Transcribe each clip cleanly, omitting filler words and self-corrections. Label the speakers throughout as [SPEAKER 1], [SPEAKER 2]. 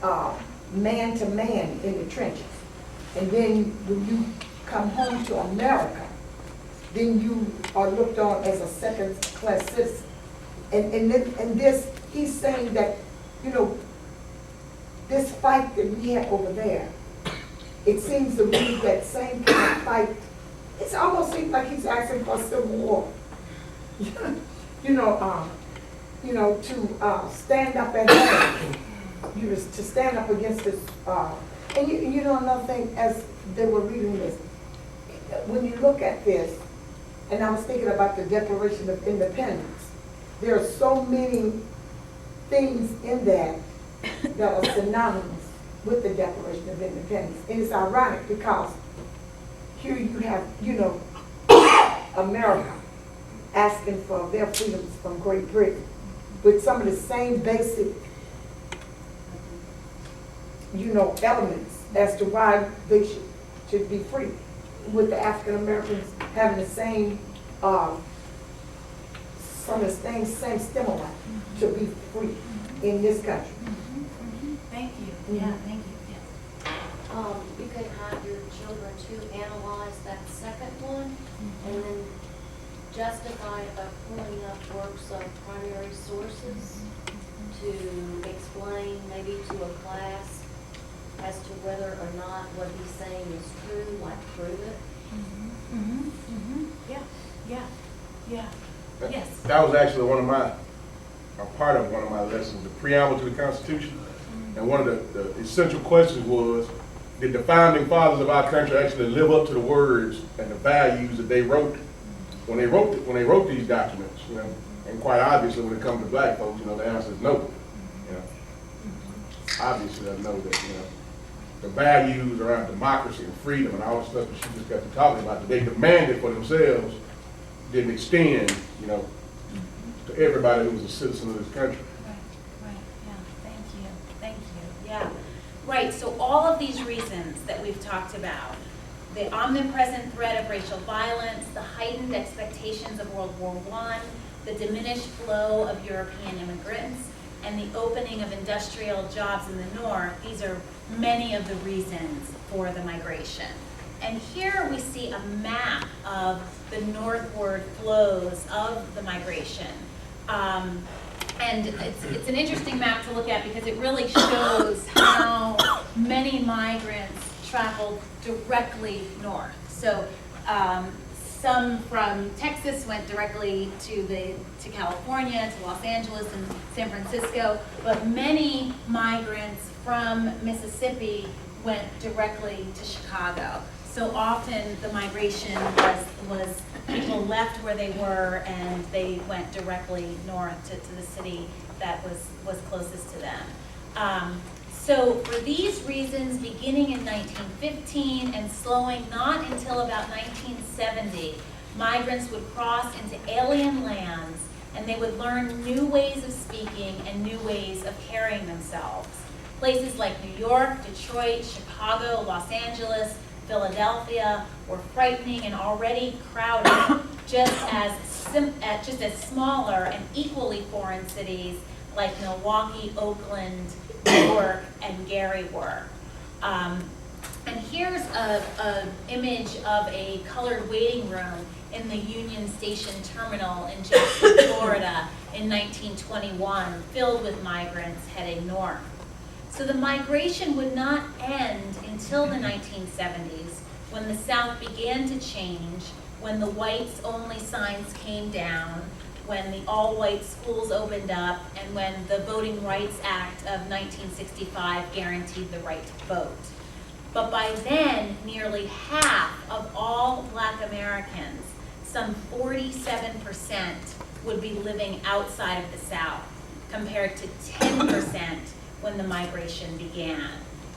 [SPEAKER 1] man to man in the trenches. And then when you come home to America, then you are looked on as a second-class citizen. And this, he's saying that, you know, this fight that we have over there, it seems to me that same kind of fight, it almost seems like he's asking for a civil war. To stand up at home, to stand up against this. And you know another thing, as they were reading this, when you look at this, and I was thinking about the Declaration of Independence, there are so many things in that that are synonymous with the Declaration of Independence. And it's ironic because here you have, America asking for their freedoms from Great Britain with some of the same basic, elements as to why they should be free, with the African Americans having the same, some of the same stimuli to be free in this country.
[SPEAKER 2] Thank you. Yeah, thank you. Yes.
[SPEAKER 3] You could have your children to analyze that second one and then justify it by pulling up works of primary sources to explain maybe to a class as to whether or not what he's saying is true, like prove it.
[SPEAKER 2] Yeah. Yes.
[SPEAKER 4] That was actually a part of one of my lessons, the preamble to the Constitution. And one of the essential questions was, did the founding fathers of our country actually live up to the words and the values that they wrote when they wrote these documents? And quite obviously, when it comes to black folks, the answer is no. Obviously, I know that the values around democracy and freedom and all the stuff that she just got to talking about that they demanded for themselves didn't extend, to everybody who was a citizen of this country.
[SPEAKER 2] Right, yeah, thank you, yeah. Right, so all of these reasons that we've talked about, the omnipresent threat of racial violence, the heightened expectations of World War I, the diminished flow of European immigrants, and the opening of industrial jobs in the North, these are many of the reasons for the migration. And here we see a map of the northward flows of the migration. And it's an interesting map to look at because it really shows how many migrants traveled directly north. So some from Texas went directly to California, to Los Angeles and San Francisco, but many migrants from Mississippi went directly to Chicago. So often the migration was people left where they were and they went directly north to the city that was closest to them. So for these reasons, beginning in 1915 and slowing not until about 1970, migrants would cross into alien lands and they would learn new ways of speaking and new ways of carrying themselves. Places like New York, Detroit, Chicago, Los Angeles, Philadelphia were frightening and already crowded, just as smaller and equally foreign cities like Milwaukee, Oakland, New York, and Gary were. And here's an image of a colored waiting room in the Union Station Terminal in Jackson, Florida in 1921, filled with migrants heading north. So the migration would not end until the 1970s, when the South began to change, when the whites-only signs came down, when the all-white schools opened up, and when the Voting Rights Act of 1965 guaranteed the right to vote. But by then, nearly half of all Black Americans, some 47%, would be living outside of the South, compared to 10% when the migration began.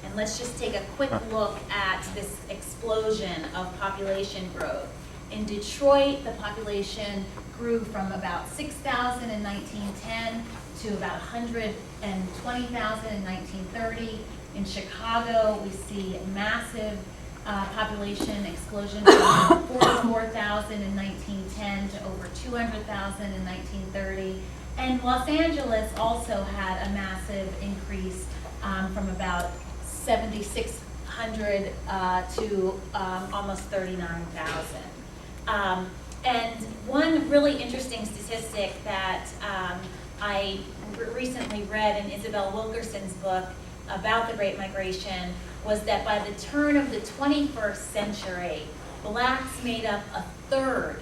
[SPEAKER 2] And let's just take a quick look at this explosion of population growth. In Detroit, the population grew from about 6,000 in 1910 to about 120,000 in 1930. In Chicago, we see a massive population explosion from 44,000 in 1910 to over 200,000 in 1930. And Los Angeles also had a massive increase from about 7,600 to almost 39,000. And one really interesting statistic that I recently read in Isabel Wilkerson's book about the Great Migration was that by the turn of the 21st century, blacks made up a third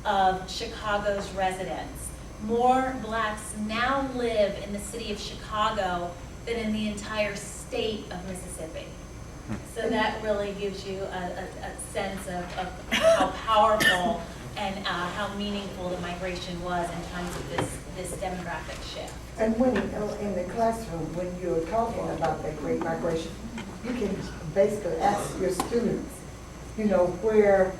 [SPEAKER 2] of Chicago's residents. More blacks now live in the city of Chicago than in the entire state of Mississippi. So that really gives you a sense of how powerful and how meaningful the migration was in terms of this demographic shift.
[SPEAKER 1] And when, in the classroom, when you're talking about that Great Migration, you can basically ask your students, where,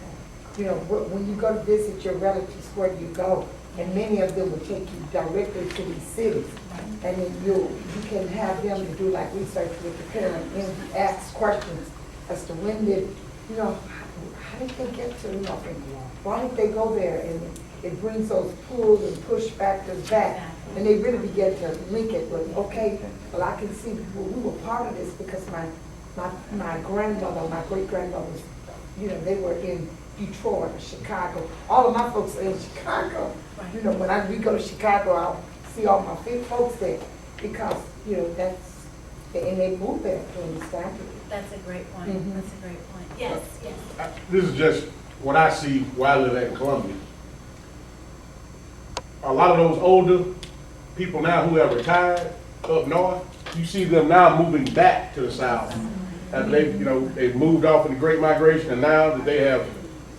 [SPEAKER 1] when you go to visit your relatives, where do you go? And many of them will take you directly to these cities. And then you can have them to do like research with the parent and ask questions as to when did, how did they get to nothing? Why did they go there? And it brings those pull and push factors back. And they really begin to link it with, okay, well, I can see we were part of this because my grandmother, my great-grandmothers, they were in Detroit or Chicago. All of my folks are in Chicago.
[SPEAKER 2] Right.
[SPEAKER 1] When we go to Chicago, I'll see all my folks there because, that's, and they moved there during this time period.
[SPEAKER 2] That's a great point.
[SPEAKER 1] Mhm.
[SPEAKER 2] That's a great point. Yes, yes.
[SPEAKER 4] This is just what I see where I live at in Columbia. A lot of those older people now who have retired up north, you see them now moving back to the south. After they've moved off in the Great Migration, and now that they have,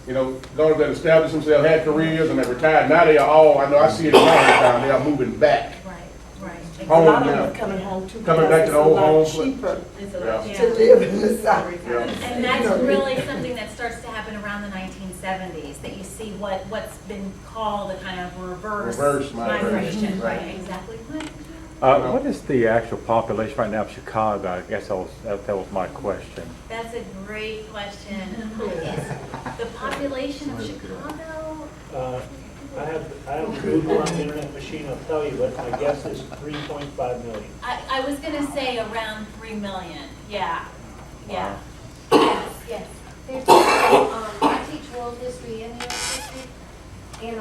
[SPEAKER 4] those that established themselves, had careers, and have retired, now they are all, I know I see it in my hometown, they are moving back.
[SPEAKER 2] Right.
[SPEAKER 1] A
[SPEAKER 4] Home
[SPEAKER 1] lot of
[SPEAKER 4] now.
[SPEAKER 1] them are coming home too.
[SPEAKER 4] Coming
[SPEAKER 1] because
[SPEAKER 4] back to the
[SPEAKER 1] it's a
[SPEAKER 4] old
[SPEAKER 1] lot
[SPEAKER 4] home.
[SPEAKER 1] cheaper
[SPEAKER 4] Yeah.
[SPEAKER 1] to live in the south.
[SPEAKER 4] Yeah.
[SPEAKER 2] And that's really something that starts to happen around the 1970s, that you see what's been called a kind of reverse migration.
[SPEAKER 4] Right.
[SPEAKER 2] Right, exactly.
[SPEAKER 5] What is the actual population right now of Chicago? I guess that was my question.
[SPEAKER 2] That's a great question. The population of Chicago?
[SPEAKER 6] I have Google on the internet machine, I'll tell you, but my guess is 3.5 million.
[SPEAKER 2] I was gonna say around 3 million. Yeah.
[SPEAKER 5] Wow.
[SPEAKER 2] Yes.
[SPEAKER 3] There's, I teach world history and U.S. history, and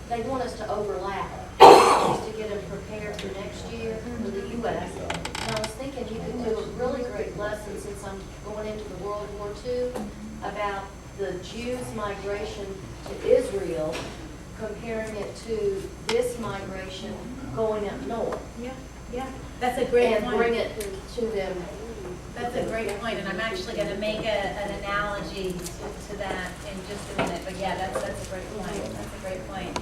[SPEAKER 3] they want us to overlap, just to get them prepared for next year for the U.S. And I was thinking you could do a really great lesson, since I'm going into the World War II, about the Jews' migration to Israel, comparing it to this migration going up north.
[SPEAKER 2] Yeah. That's a great
[SPEAKER 3] And
[SPEAKER 2] point.
[SPEAKER 3] bring it to them.
[SPEAKER 2] That's a great point, and I'm actually going to make an analogy to that in just a minute. But yeah, that's a great point. That's a great point.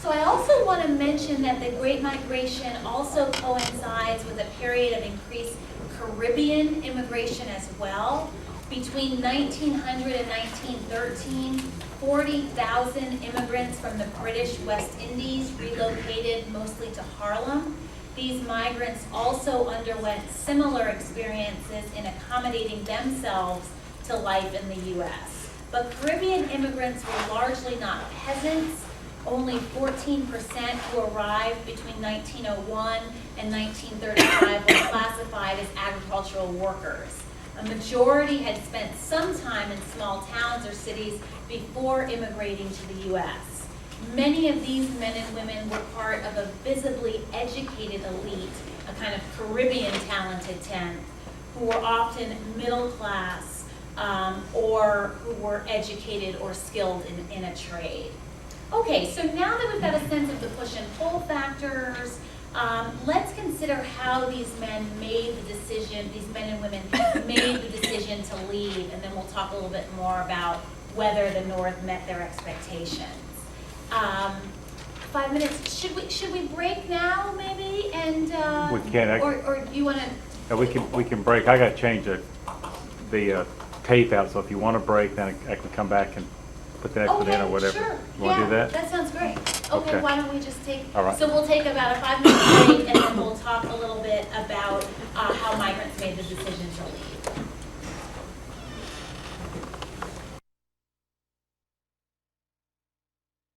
[SPEAKER 2] So I also want to mention that the Great Migration also coincides with a period of increased Caribbean immigration as well. Between 1900 and 1913, 40,000 immigrants from the British West Indies relocated mostly to Harlem. These migrants also underwent similar experiences in accommodating themselves to life in the U.S. But Caribbean immigrants were largely not peasants. Only 14% who arrived between 1901 and 1935 were classified as agricultural workers. A majority had spent some time in small towns or cities before immigrating to the U.S. Many of these men and women were part of a visibly educated elite, a kind of Caribbean talented tenth, who were often middle class or who were educated or skilled in a trade. Okay, so now that we've got a sense of the push and pull factors, let's consider how these men made the decision, these men and women made the decision to leave, and then we'll talk a little bit more about whether the North met their expectations. 5 minutes. Should we break now, maybe? And
[SPEAKER 5] We can.
[SPEAKER 2] or do you want to?
[SPEAKER 5] We can break. I got to change the tape out. So if you want to break, then I can come back and put the next one in or whatever.
[SPEAKER 2] Sure.
[SPEAKER 5] You want to do that?
[SPEAKER 2] That sounds great. Okay,
[SPEAKER 5] Okay.
[SPEAKER 2] why don't we just take,
[SPEAKER 5] All right.
[SPEAKER 2] so we'll take about a 5-minute break, and then we'll talk a little bit about how migrants made the decision to leave.